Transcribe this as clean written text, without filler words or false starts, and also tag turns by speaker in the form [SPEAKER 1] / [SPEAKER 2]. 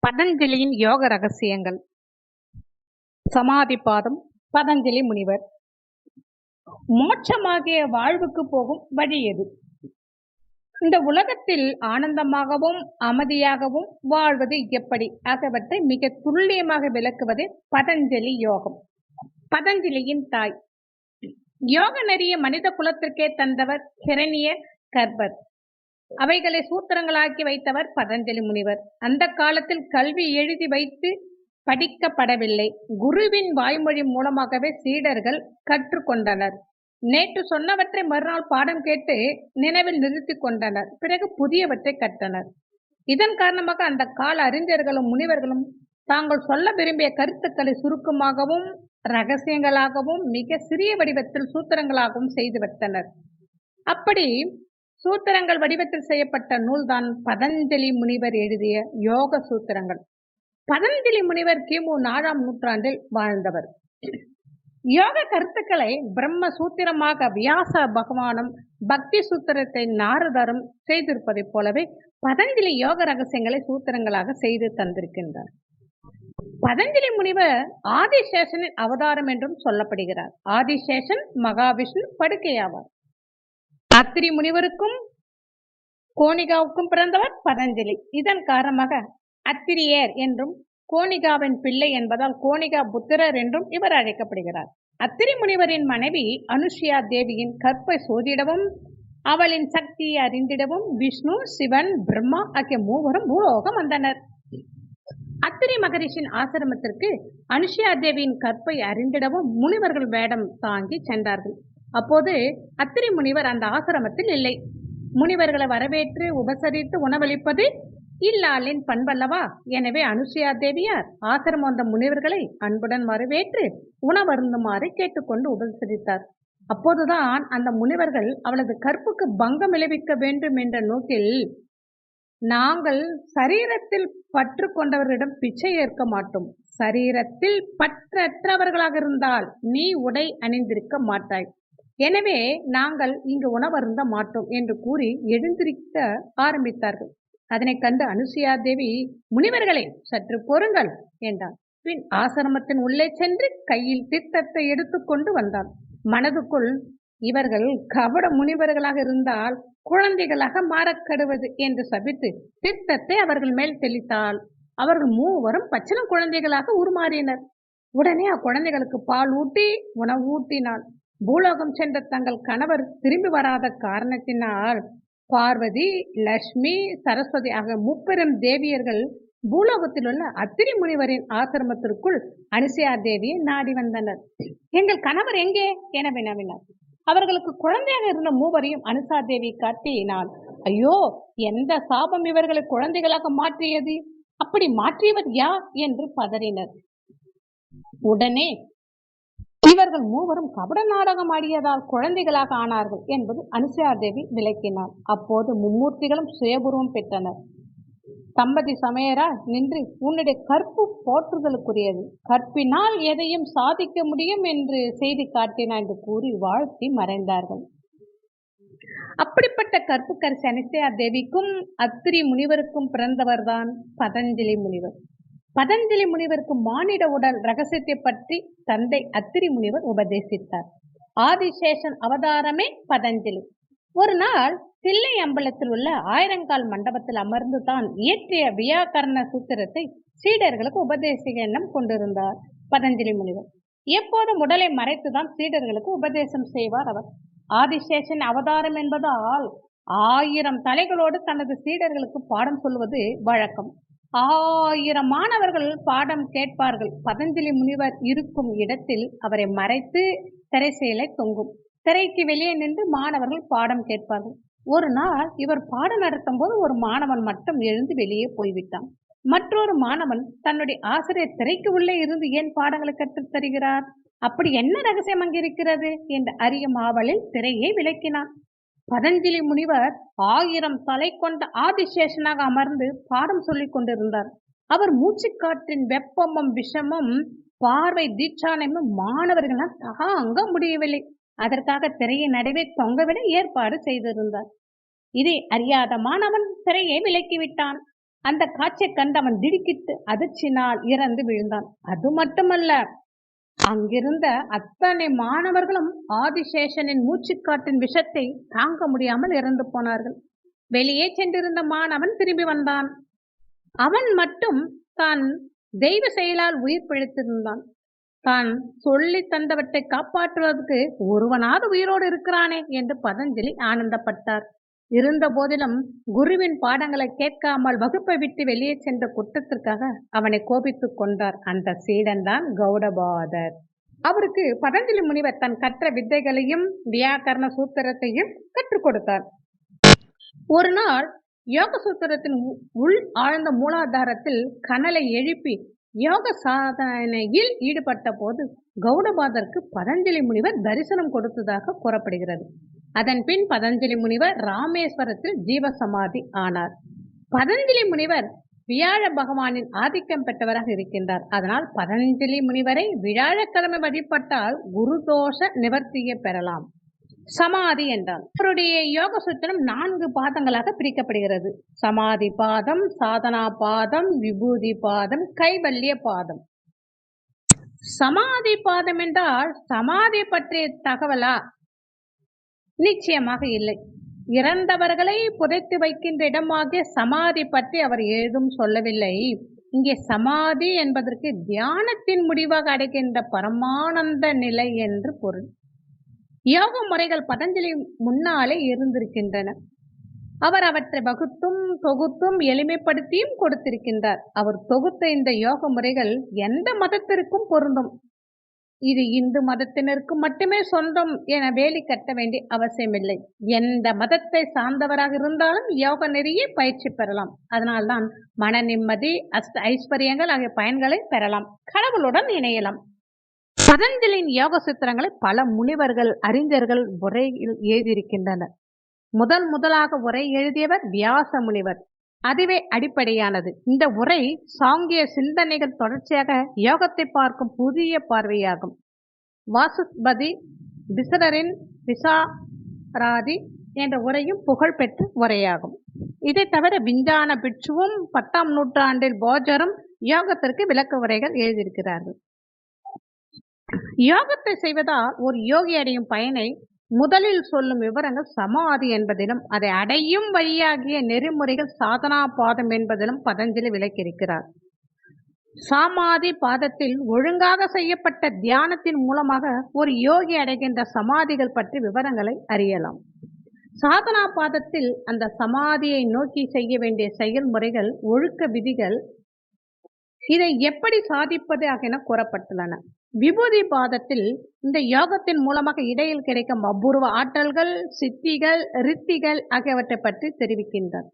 [SPEAKER 1] பதஞ்சலியின் யோக ரகசியங்கள். சமாதி பாதம். பதஞ்சலி முனிவர். மோட்சமாகிய வாழ்வுக்கு போகும் வழி எது? இந்த உலகத்தில் ஆனந்தமாகவும் அமைதியாகவும் வாழ்வது எப்படி ஆகியவற்றை மிக துல்லியமாக விளக்குவது பதஞ்சலி யோகம். பதஞ்சலியின் தாய். யோக நெறிய மனித குலத்திற்கே தந்தவர் ஹிரண்யர் கர்ப்பர். அவைகளை சூத்திரங்களாக்கி வைத்தவர் பதஞ்சலி முனிவர். அந்த காலத்தில் கல்வி எழுதி வைத்து படிக்கப்படவில்லை. குருவின் வாய்மொழி மூலமாகவே சீடர்கள் கற்றுக்கொண்டனர். நேற்று சொன்னவற்றை மறுநாள் பாடம் கேட்டு நினைவில் நிறுத்தி கொண்டனர். பிறகு புதியவற்றை கற்றனர். இதன் காரணமாக அந்த கால அறிஞர்களும் முனிவர்களும் தாங்கள் சொல்ல விரும்பிய கருத்துக்களை சுருக்கமாகவும் ரகசியங்களாகவும் மிக சிறிய வடிவத்தில் சூத்திரங்களாகவும் செய்து வைத்தனர். அப்படி சூத்திரங்கள் வடிவத்தில் செய்யப்பட்ட நூல்தான் பதஞ்சலி முனிவர் எழுதிய யோக சூத்திரங்கள். பதஞ்சலி முனிவர் கிமு 4ஆம் நூற்றாண்டில் வாழ்ந்தவர். யோக கருத்துக்களை பிரம்ம சூத்திரமாக வியாச பகவானும் பக்தி சூத்திரத்தை நாரதரும் செய்திருப்பதைப் போலவே பதஞ்சலி யோக ரகசியங்களை சூத்திரங்களாக செய்து தந்திருக்கின்றார். பதஞ்சலி முனிவர் ஆதிசேஷனின் அவதாரம் என்றும் சொல்லப்படுகிறார். ஆதிசேஷன் மகாவிஷ்ணு படுக்கையாவார். அத்திரி முனிவருக்கும் கோணிகாவுக்கும் பிறந்தவர் பதஞ்சலி. இதன் காரணமாக அத்திரியர் என்றும் கோணிகாவின் பிள்ளை என்பதால் கோணிகா புத்திரர் என்றும் இவர் அழைக்கப்படுகிறார். அத்திரி முனிவரின் மனைவி அனுஷியா தேவியின் கற்பை சோதிடவும் அவளின் சக்தியை அறிந்திடவும் விஷ்ணு, சிவன், பிரம்மா ஆகிய மூவரும் பூலோகம் வந்தனர். அத்திரி மகரிஷின் ஆசிரமத்திற்கு அனுஷியா தேவியின் கற்பை அறிந்திடவும் முனிவர்கள் வேடம் தாங்கி சென்றார்கள். அப்போது அத்திரி முனிவர் அந்த ஆசிரமத்தில் இல்லை. முனிவர்களை வரவேற்று உபசரித்து உணவளிப்பது இல்லாளின் பண்பல்லவா. எனவே அனுஷியா தேவியார் ஆசிரமம் வந்த முனிவர்களை அன்புடன் வரவேற்று உணவருந்துமாறு கேட்டுக்கொண்டு உபசரித்தார். அப்போதுதான் அந்த முனிவர்கள் அவளது கற்புக்கு பங்கம் விளைவிக்க வேண்டும் என்ற நோக்கில், நாங்கள் சரீரத்தில் பற்று கொண்டவர்களிடம் பிச்சை ஏற்க மாட்டோம். சரீரத்தில் பற்றற்றவர்களாக இருந்தால் நீ உடை அணிந்திருக்க மாட்டாய். எனவே நாங்கள் இங்கு உணவருந்த மாட்டோம் என்று கூறி எழுந்திருக்க ஆரம்பித்தார்கள். அதனை கண்டு அனுசுயா தேவி, முனிவர்களே சற்று பொறுங்கள் என்றார். பின் ஆசிரமத்தின் உள்ளே சென்று கையில் தீர்த்தத்தை எடுத்துக்கொண்டு வந்தார். மனதுக்குள், இவர்கள் கபட முனிவர்களாக இருந்தால் குழந்தைகளாக மாறக்கடுவது என்று சபித்து தீர்த்தத்தை அவர்கள் மேல் தெளித்தால் அவர்கள் மூவரும் பச்சிளம் குழந்தைகளாக உருமாறினர். உடனே அக்குழந்தைகளுக்கு பால் ஊட்டி உணவு ஊட்டினாள். பூலோகம் சென்ற தங்கள் கணவர் திரும்பி வராத காரணத்தினால் பார்வதி, லட்சுமி, சரஸ்வதி ஆகிய முப்பெரும் தேவியர்கள் பூலோகத்தில் உள்ள அத்திரி முனிவரின் ஆசிரமத்திற்குள் அனுசுயா தேவியை நாடி வந்தனர். எங்கள் கணவர் எங்கே என வினவினார். அவர்களுக்கு குழந்தையாக இருந்த மூவரையும் அனுசா தேவி காட்டினாள். ஐயோ, எந்த சாபம் இவர்களை குழந்தைகளாக மாற்றியது? அப்படி மாற்றியவர் யார் என்று பதறினர். உடனே இவர்கள் மூவரும் கபட நாடகம் ஆடியதால் குழந்தைகளாக ஆனார்கள் என்பது அனுசுயா தேவி விளக்கினார். அப்போது மும்மூர்த்திகளும் சுயபுருவம் பெற்றனர். தம்பதி சமையரா நின்று, உன்னுடைய கற்பு போற்றுதலுக்குரியது, கற்பினால் எதையும் சாதிக்க முடியும் என்று செய்தி காட்டினார் என்று கூறி வாழ்த்தி மறைந்தார்கள். அப்படிப்பட்ட கற்புக்கரசி அனுசுயா தேவிக்கும் அத்திரி முனிவருக்கும் பிறந்தவர்தான் பதஞ்சலி முனிவர். பதஞ்சலி முனிவருக்கு மானிட உடல் ரகசியத்தை பற்றி தந்தை அத்திரி முனிவர் உபதேசித்தார். ஆதிசேஷன் அவதாரமே பதஞ்சலி. ஒரு நாள் தில்லை அம்பலத்தில் உள்ள ஆயிரங்கால் மண்டபத்தில் அமர்ந்து தான் இயற்றிய வியாக்கரண சூத்திரத்தை சீடர்களுக்கு உபதேசிக்க எண்ணம் கொண்டிருந்தார் பதஞ்சலி முனிவர். எப்போதும் உடலை மறைத்துதான் சீடர்களுக்கு உபதேசம் செய்வார் அவர். ஆதிசேஷன் அவதாரம் என்பதால் 1000 தலைகளோடு தனது சீடர்களுக்கு பாடம் சொல்வது வழக்கம். 1000 மாணவர்கள் பாடம் கேட்பார்கள். பதஞ்சலி முனிவர் இருக்கும் இடத்தில் அவரை மறைத்து திரைச்சீலை தொங்கும். திரைக்கு வெளியே நின்று மாணவர்கள் பாடம் கேட்பார்கள். ஒரு நாள் இவர் பாடம் நடத்தும் போது ஒரு மாணவன் மட்டும் எழுந்து வெளியே போய்விட்டான். மற்றொரு மாணவன் தன்னுடைய ஆசிரியர் திரைக்கு உள்ளே இருந்து ஏன் பாடங்களை கற்றுத் தருகிறார், அப்படி என்ன ரகசியம் அங்கிருக்கிறது என்று அறியும் ஆவலில் திரையை விளக்கினான். பதஞ்சலி முனிவர் 1000 தலை கொண்ட ஆதிசேஷனாக அமர்ந்து பாடம் சொல்லிக் கொண்டிருந்தார். அவர் மூச்சுக்காற்றின் வெப்பமும் விஷமும் பார்வை தீட்சானமும் மாணவர்களால் தாங்க முடியவில்லை. அதற்காக திரையை நடுவே தொங்கவிட ஏற்பாடு செய்திருந்தார். இதை அறியாத மாணவன் திரையை விலக்கிவிட்டான். அந்த காட்சியை கண்டு அவன் திடுக்கிட்டு அதிர்ச்சினால் இறந்து விழுந்தான். அது மட்டுமல்ல, அங்கிருந்த அத்தனை மாணவர்களும் ஆதிசேஷனின் மூச்சுக்காற்றின் விஷத்தை தாங்க முடியாமல் இறந்து போனார்கள். வெளியே சென்றிருந்த மாணவன் திரும்பி வந்தான். அவன் மட்டும் தான் தெய்வ செயலால் உயிர் பிழைத்திருந்தான். தான் சொல்லி தந்தவற்றை காப்பாற்றுவதற்கு ஒருவனாவது உயிரோடு இருக்கிறானே என்று பதஞ்சலி ஆனந்தப்பட்டார். இருந்த போதிலும் குருவின் பாடங்களை கேட்காமல் வகுப்பை விட்டு வெளியே சென்ற குற்றத்திற்காக அவனை கோபித்துக் கொண்டார். அந்த சீடன் தான் கௌடபாதர். அவருக்கு பதஞ்சலி முனிவர் தன் கற்ற வித்தைகளையும் வியாக்கரண சூத்திரத்தையும் கற்றுக் கொடுத்தார். ஒரு நாள் யோக சூத்திரத்தின் உள் ஆழ்ந்த மூலாதாரத்தில் கனலை எழுப்பி யோக சாதனையில் ஈடுபட்ட போது கௌடபாதருக்கு பதஞ்சலி முனிவர் தரிசனம் கொடுத்ததாக கூறப்படுகிறது. அதன் பின் பதஞ்சலி முனிவர் ராமேஸ்வரத்தில் ஜீவசமாதி ஆனார். பதஞ்சலி முனிவர் வியாழ பகவானின் ஆதிக்கம் பெற்றவராக இருக்கின்றார். அதனால் பதஞ்சலி முனிவரை வியாழக்கிழமை வழிபட்டால் குருதோஷ நிவர்த்தியை பெறலாம். சமாதி என்றால் அவருடைய யோக சூத்திரம் 4 பாதங்களாக பிரிக்கப்படுகிறது. சமாதி பாதம், சாதனா பாதம், விபூதி பாதம், கைவல்ய பாதம். சமாதி பாதம் என்றால் சமாதி பற்றிய தகவலா? நிச்சயமாக இல்லை. இறந்தவர்களை புதைத்து வைக்கின்ற இடமாகிய சமாதி பற்றி அவர் ஏதும் சொல்லவில்லை. இங்கே சமாதி என்பதற்கு தியானத்தின் முடிவாக அடைகின்ற பரமானந்த நிலை என்று பொருள். யோக முறைகள் பதஞ்சலி முன்னாலே இருந்திருக்கின்றன. அவர் அவற்றை வகுத்தும் தொகுத்தும் எளிமைப்படுத்தியும் கொடுத்திருக்கின்றார். அவர் தொகுத்த இந்த யோக முறைகள் எந்த மதத்திற்கும் பொருந்தும். இது இந்து மதத்தினருக்கு மட்டுமே சொந்தம் என வேலி கட்ட வேண்டிய அவசியமில்லை. எந்த மதத்தை சார்ந்தவராக இருந்தாலும் யோக நெறியை பயிற்சி பெறலாம். அதனால்தான் மன நிம்மதி, ஐஸ்வர்யங்கள் ஆகிய பயன்களை பெறலாம். கடவுளுடன் இணையலாம். பதஞ்சலியின் யோக சூத்திரங்களை பல முனிவர்கள், அறிஞர்கள் உரையில் எழுதியிருக்கின்றனர். முதலாக உரை எழுதியவர் வியாச முனிவர். அதுவே அடிப்படையானது. இந்த உரை சாங்கிய சிந்தனைகள் தொடர்ச்சியாக யோகத்தை பார்க்கும் புதிய பார்வையாகும். வாசுபதி பிசரரின் விசாராதி என்ற உரையும் புகழ்பெற்ற உரையாகும். இதை தவிர விஞ்ஞான பிட்சுவும் 10ஆம் நூற்றாண்டில் போஜரும் யோகத்திற்கு விளக்க உரைகள் எழுதியிருக்கிறார்கள். யோகத்தை செய்வதால் ஒரு யோகி அடையும் பயனை முதலில் சொல்லும் விவரங்கள் சமாதி என்பதிலும் அதை அடையும் வழியாகிய நெறிமுறைகள் சாதனா பாதம் என்பதிலும் பதஞ்சலி விளக்கியிருக்கிறார். சமாதி பாதத்தில் ஒழுங்காக செய்யப்பட்ட தியானத்தின் மூலமாக ஒரு யோகி அடைகின்ற சமாதிகள் பற்றி விவரங்களை அறியலாம். சாதனா பாதத்தில் அந்த சமாதியை நோக்கி செய்ய வேண்டிய செயல்முறைகள், ஒழுக்க விதிகள், இதை எப்படி சாதிப்பது ஆகியன கூறப்பட்டுள்ளன. விபூதி பாதத்தில் இந்த யோகத்தின் மூலமாக இடையில் கிடைக்கும் அபூர்வ ஆற்றல்கள், சித்திகள், ரித்திகள் ஆகியவற்றை பற்றி தெரிவிக்கின்றார்.